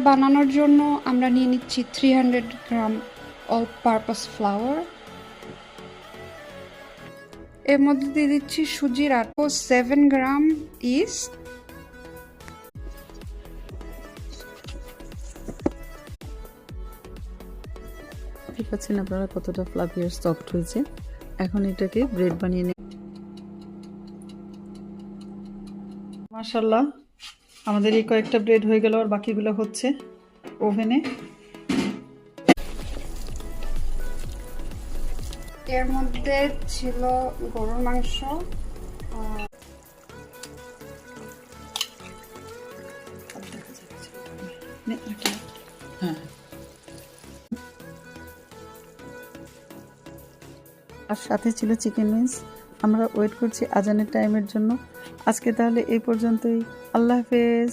বানানোর জন্য আমরা নিয়ে নিচ্ছি 300 গ্রাম অল পারপাস ফ্লাওয়ার। এর মধ্যে দিয়ে দিচ্ছি সুজির আটা, 7 গ্রাম ইস্ট, দেখতে পাচ্ছেন আপনারা কতটা ফ্লাফি আর সফট হয়েছে। এখন এটাকে ব্রেড বানিয়ে নেব। মাশাআল্লাহ, আমাদের এই কয়েকটা ব্রেড হয়ে গেল, আর বাকিগুলো হচ্ছে ওভেনে। এর মধ্যে ছিল গরুর মাংস, হ্যাঁ, আর সাথে ছিল চিকেন উইংস। আমরা ওয়েট করছি আজানের টাইমের জন্য। আজকে তাহলে এই পর্যন্তই। আল্লাহ হাফেজ।